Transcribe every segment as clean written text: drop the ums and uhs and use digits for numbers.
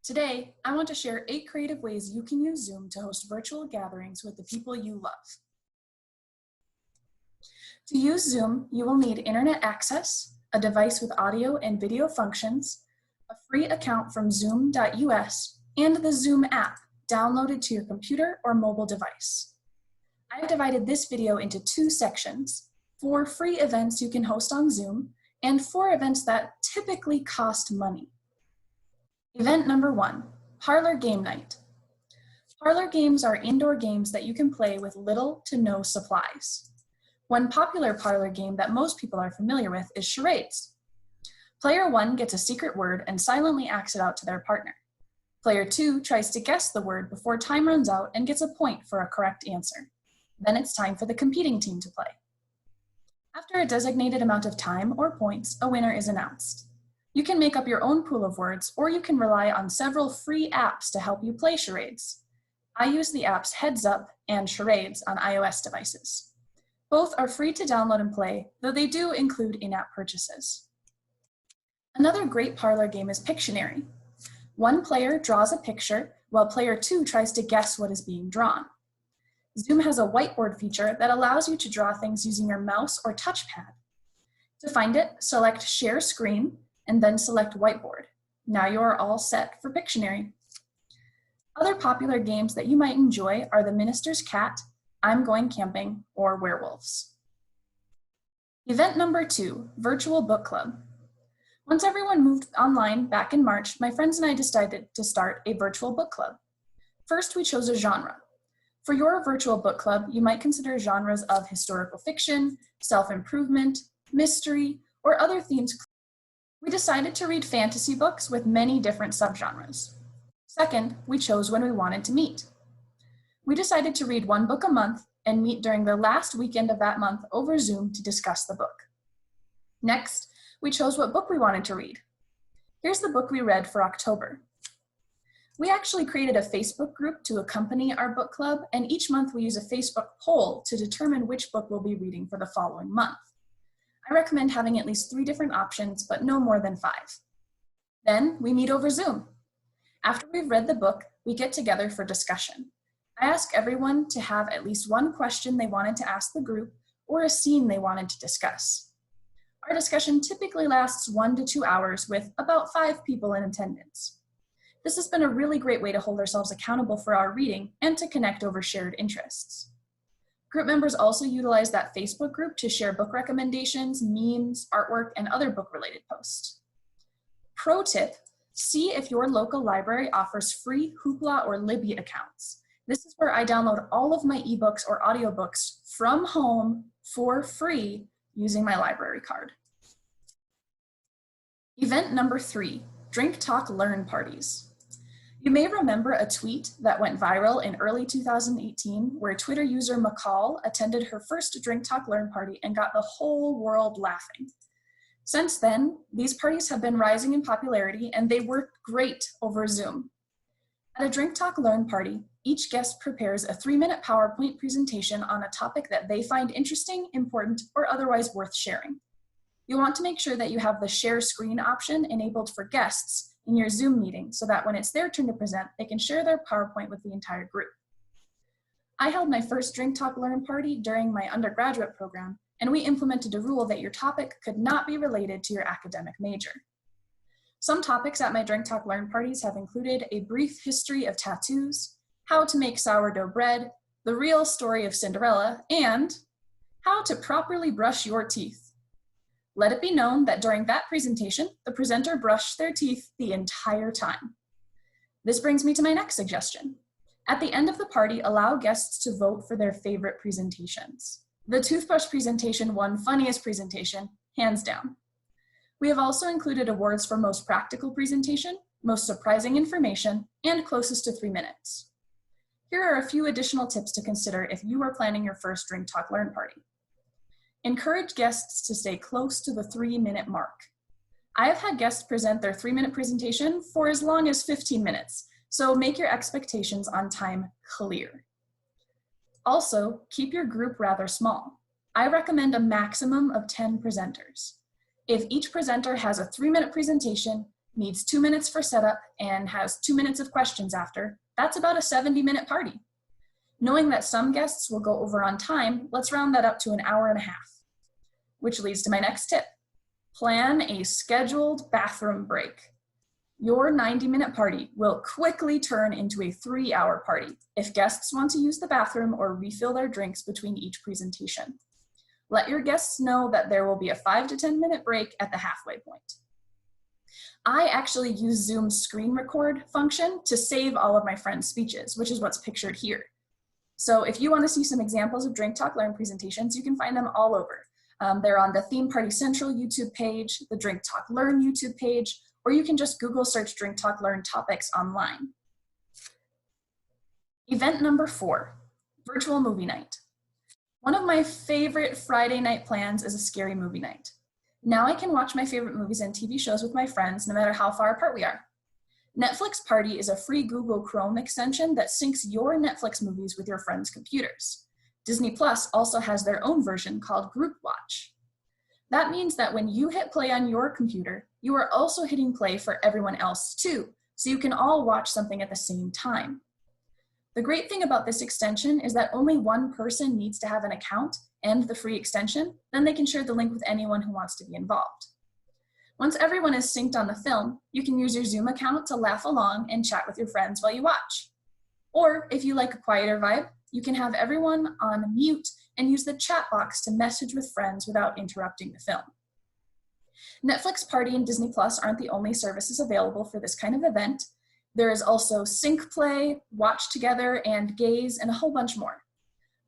Today, I want to share 8 creative ways you can use Zoom to host virtual gatherings with the people you love. To use Zoom, you will need internet access, a device with audio and video functions, a free account from zoom.us, and the Zoom app downloaded to your computer or mobile device. I have divided this video into 2 sections: 4 free events you can host on Zoom, and 4 events that typically cost money. Event number 1, Parlor Game Night. Parlor games are indoor games that you can play with little to no supplies. One popular parlor game that most people are familiar with is charades. Player 1 gets a secret word and silently acts it out to their partner. Player 2 tries to guess the word before time runs out and gets a point for a correct answer. Then it's time for the competing team to play. After a designated amount of time or points, a winner is announced. You can make up your own pool of words, or you can rely on several free apps to help you play charades. I use the apps Heads Up and Charades on iOS devices. Both are free to download and play, though they do include in-app purchases. Another great parlor game is Pictionary. One player draws a picture, while player 2 tries to guess what is being drawn. Zoom has a whiteboard feature that allows you to draw things using your mouse or touchpad. To find it, select Share Screen, and then select Whiteboard. Now you are all set for Pictionary. Other popular games that you might enjoy are The Minister's Cat, I'm Going Camping, or Werewolves. Event number 2, Virtual Book Club. Once everyone moved online back in March, my friends and I decided to start a virtual book club. First, we chose a genre. For your virtual book club, you might consider genres of historical fiction, self-improvement, mystery, or other themes. We decided to read fantasy books with many different subgenres. Second, we chose when we wanted to meet. We decided to read 1 book a month and meet during the last weekend of that month over Zoom to discuss the book. Next, we chose what book we wanted to read. Here's the book we read for October. We actually created a Facebook group to accompany our book club, and each month we use a Facebook poll to determine which book we'll be reading for the following month. I recommend having at least 3 different options, but no more than 5. Then we meet over Zoom. After we've read the book, we get together for discussion. I ask everyone to have at least 1 question they wanted to ask the group or a scene they wanted to discuss. Our discussion typically lasts 1 to 2 hours with about 5 people in attendance. This has been a really great way to hold ourselves accountable for our reading and to connect over shared interests. Group members also utilize that Facebook group to share book recommendations, memes, artwork, and other book-related posts. Pro tip, see if your local library offers free Hoopla or Libby accounts. This is where I download all of my ebooks or audiobooks from home for free using my library card. Event number 3, Drink, Talk, Learn parties. You may remember a tweet that went viral in early 2018 where Twitter user McCall attended her first Drink, Talk, Learn party and got the whole world laughing. Since then, these parties have been rising in popularity and they work great over Zoom. At a Drink, Talk, Learn party, each guest prepares a 3-minute PowerPoint presentation on a topic that they find interesting, important, or otherwise worth sharing. You want to make sure that you have the share screen option enabled for guests in your Zoom meeting so that when it's their turn to present, they can share their PowerPoint with the entire group. I held my first Drink, Talk, Learn party during my undergraduate program, and we implemented a rule that your topic could not be related to your academic major. Some topics at my Drink, Talk, Learn parties have included a brief history of tattoos, how to make sourdough bread, the real story of Cinderella, and how to properly brush your teeth. Let it be known that during that presentation, the presenter brushed their teeth the entire time. This brings me to my next suggestion. At the end of the party, allow guests to vote for their favorite presentations. The toothbrush presentation won funniest presentation, hands down. We have also included awards for most practical presentation, most surprising information, and closest to 3 minutes. Here are a few additional tips to consider if you are planning your first Drink, Talk, Learn party. Encourage guests to stay close to the 3-minute mark. I have had guests present their 3-minute presentation for as long as 15 minutes, so make your expectations on time clear. Also, keep your group rather small. I recommend a maximum of 10 presenters. If each presenter has a 3-minute presentation, needs 2 minutes for setup, and has 2 minutes of questions after, that's about a 70-minute party. Knowing that some guests will go over on time, let's round that up to an hour and a half. Which leads to my next tip. Plan a scheduled bathroom break. Your 90-minute party will quickly turn into a 3-hour party if guests want to use the bathroom or refill their drinks between each presentation. Let your guests know that there will be a 5 to 10-minute break at the halfway point. I actually use Zoom's screen record function to save all of my friends' speeches, which is what's pictured here. So if you want to see some examples of Drink Talk Learn presentations, you can find them all over. They're on the Theme Party Central YouTube page, the Drink Talk Learn YouTube page, or you can just Google search Drink Talk Learn topics online. Event number 4, virtual movie night. One of my favorite Friday night plans is a scary movie night. Now I can watch my favorite movies and TV shows with my friends no matter how far apart we are. Netflix Party is a free Google Chrome extension that syncs your Netflix movies with your friends' computers. Disney Plus also has their own version called Group Watch. That means that when you hit play on your computer, you are also hitting play for everyone else too, so you can all watch something at the same time. The great thing about this extension is that only one person needs to have an account and the free extension, then they can share the link with anyone who wants to be involved. Once everyone is synced on the film, you can use your Zoom account to laugh along and chat with your friends while you watch. Or if you like a quieter vibe, you can have everyone on mute and use the chat box to message with friends without interrupting the film. Netflix Party and Disney Plus aren't the only services available for this kind of event. There is also Sync Play, Watch Together, and Gaze, and a whole bunch more.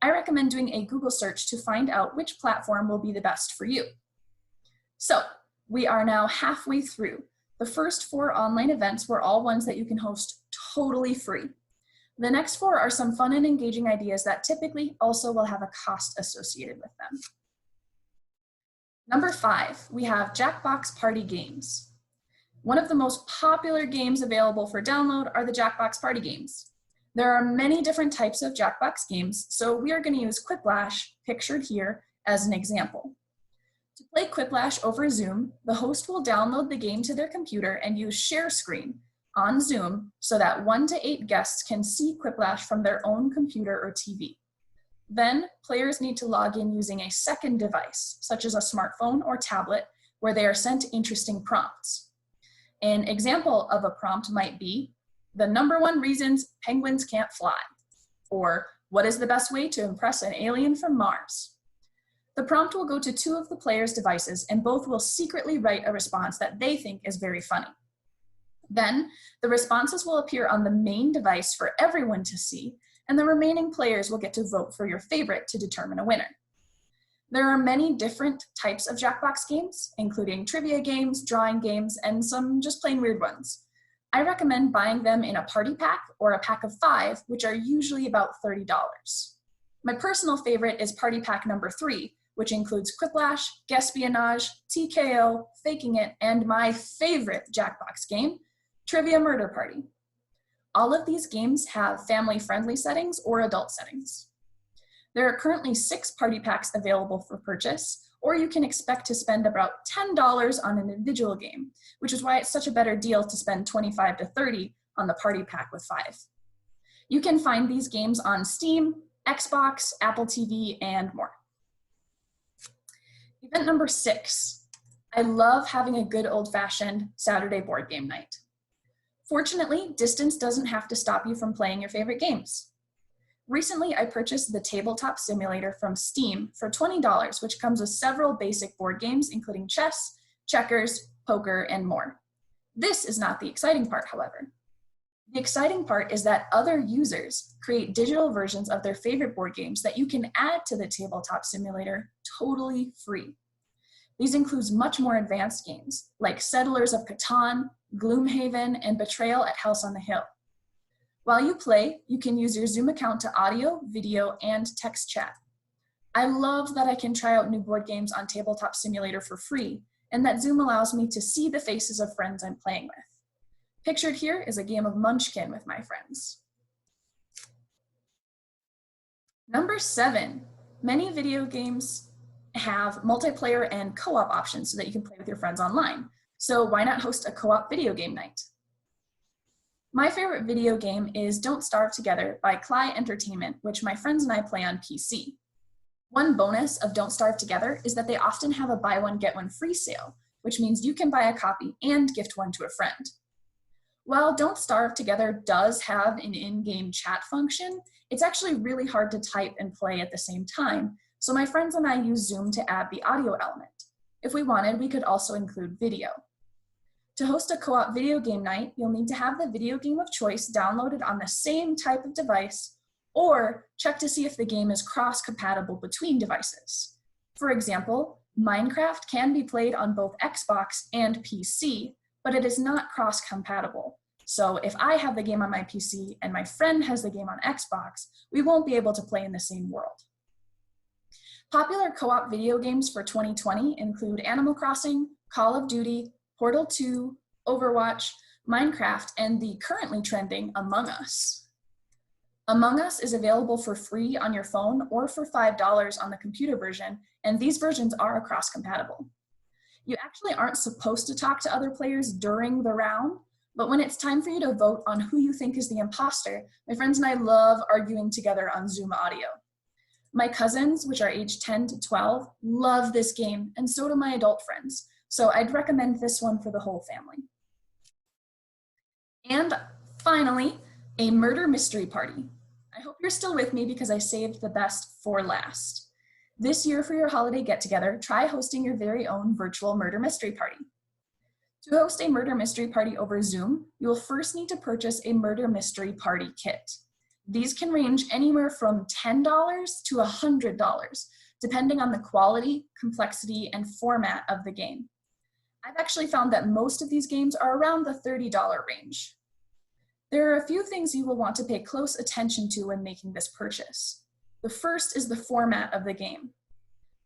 I recommend doing a Google search to find out which platform will be the best for you. So, we are now halfway through. The first 4 online events were all ones that you can host totally free. The next 4 are some fun and engaging ideas that typically also will have a cost associated with them. Number 5, we have Jackbox Party Games. One of the most popular games available for download are the Jackbox Party Games. There are many different types of Jackbox games, so we are going to use Quiplash, pictured here, as an example. To play Quiplash over Zoom, the host will download the game to their computer and use Share Screen on Zoom so that 1 to 8 guests can see Quiplash from their own computer or TV. Then, players need to log in using a second device, such as a smartphone or tablet, where they are sent interesting prompts. An example of a prompt might be, the #1 reasons penguins can't fly, or what is the best way to impress an alien from Mars? The prompt will go to 2 of the players' devices and both will secretly write a response that they think is very funny. Then, the responses will appear on the main device for everyone to see, and the remaining players will get to vote for your favorite to determine a winner. There are many different types of Jackbox games, including trivia games, drawing games, and some just plain weird ones. I recommend buying them in a party pack or a pack of 5, which are usually about $30. My personal favorite is party pack number 3, which includes Quiplash, Guespionage, TKO, Faking It, and my favorite Jackbox game, Trivia Murder Party. All of these games have family-friendly settings or adult settings. There are currently 6 party packs available for purchase, or you can expect to spend about $10 on an individual game, which is why it's such a better deal to spend $25 to $30 on the party pack with 5. You can find these games on Steam, Xbox, Apple TV, and more. Event number 6. I love having a good old-fashioned Saturday board game night. Fortunately, distance doesn't have to stop you from playing your favorite games. Recently, I purchased the Tabletop Simulator from Steam for $20, which comes with several basic board games, including chess, checkers, poker, and more. This is not the exciting part, however. The exciting part is that other users create digital versions of their favorite board games that you can add to the Tabletop Simulator totally free. These include much more advanced games like Settlers of Catan, Gloomhaven, and Betrayal at House on the Hill. While you play, you can use your Zoom account to audio, video, and text chat. I love that I can try out new board games on Tabletop Simulator for free, and that Zoom allows me to see the faces of friends I'm playing with. Pictured here is a game of Munchkin with my friends. Number 7, many video games have multiplayer and co-op options so that you can play with your friends online. So why not host a co-op video game night? My favorite video game is Don't Starve Together by Cly Entertainment, which my friends and I play on PC. One bonus of Don't Starve Together is that they often have a buy one, get one free sale, which means you can buy a copy and gift one to a friend. While Don't Starve Together does have an in-game chat function, it's actually really hard to type and play at the same time, so my friends and I use Zoom to add the audio element. If we wanted, we could also include video. To host a co-op video game night, you'll need to have the video game of choice downloaded on the same type of device, or check to see if the game is cross-compatible between devices. For example, Minecraft can be played on both Xbox and PC, but it is not cross-compatible. So if I have the game on my PC and my friend has the game on Xbox, we won't be able to play in the same world. Popular co-op video games for 2020 include Animal Crossing, Call of Duty, Portal 2, Overwatch, Minecraft, and the currently trending Among Us. Among Us is available for free on your phone or for $5 on the computer version, and these versions are cross-compatible. You actually aren't supposed to talk to other players during the round, but when it's time for you to vote on who you think is the imposter, my friends and I love arguing together on Zoom audio. My cousins, which are aged 10 to 12, love this game, and so do my adult friends. So I'd recommend this one for the whole family. And finally, a murder mystery party. I hope you're still with me because I saved the best for last. This year for your holiday get-together, try hosting your very own virtual murder mystery party. To host a murder mystery party over Zoom, you will first need to purchase a murder mystery party kit. These can range anywhere from $10 to $100, depending on the quality, complexity, and format of the game. I've actually found that most of these games are around the $30 range. There are a few things you will want to pay close attention to when making this purchase. The first is the format of the game.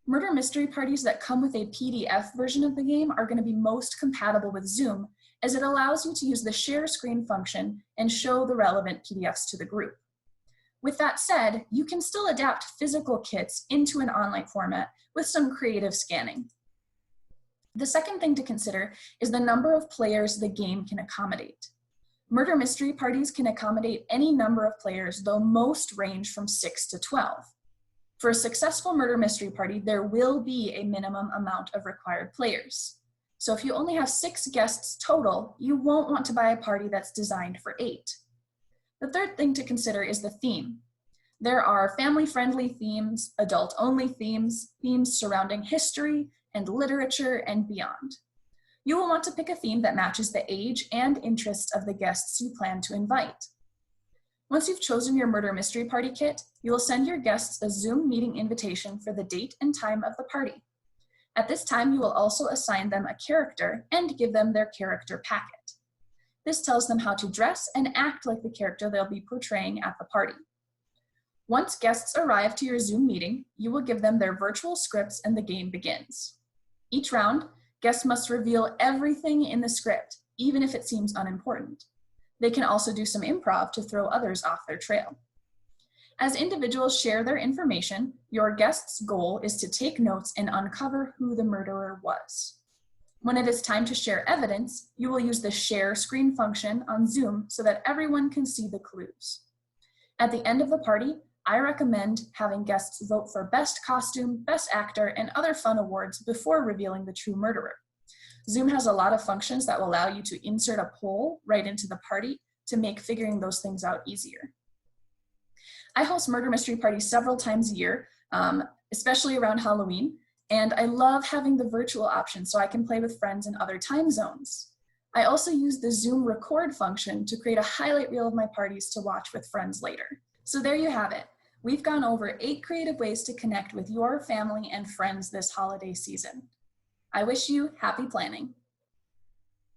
Murder mystery parties that come with a PDF version of the game are going to be most compatible with Zoom, as it allows you to use the share screen function and show the relevant PDFs to the group. With that said, you can still adapt physical kits into an online format with some creative scanning. The second thing to consider is the number of players the game can accommodate. Murder mystery parties can accommodate any number of players, though most range from 6 to 12. For a successful murder mystery party, there will be a minimum amount of required players. So if you only have 6 guests total, you won't want to buy a party that's designed for 8. The third thing to consider is the theme. There are family-friendly themes, adult-only themes, themes surrounding history and literature and beyond. You will want to pick a theme that matches the age and interests of the guests you plan to invite. Once you've chosen your murder mystery party kit, you will send your guests a Zoom meeting invitation for the date and time of the party. At this time, you will also assign them a character and give them their character packet. This tells them how to dress and act like the character they'll be portraying at the party. Once guests arrive to your Zoom meeting, you will give them their virtual scripts and the game begins. Each round, guests must reveal everything in the script, even if it seems unimportant. They can also do some improv to throw others off their trail. As individuals share their information, your guest's goal is to take notes and uncover who the murderer was. When it is time to share evidence, you will use the share screen function on Zoom so that everyone can see the clues. At the end of the party, I recommend having guests vote for best costume, best actor, and other fun awards before revealing the true murderer. Zoom has a lot of functions that will allow you to insert a poll right into the party to make figuring those things out easier. I host murder mystery parties several times a year, especially around Halloween, and I love having the virtual option so I can play with friends in other time zones. I also use the Zoom record function to create a highlight reel of my parties to watch with friends later. So there you have it. We've gone over 8 creative ways to connect with your family and friends this holiday season. I wish you happy planning.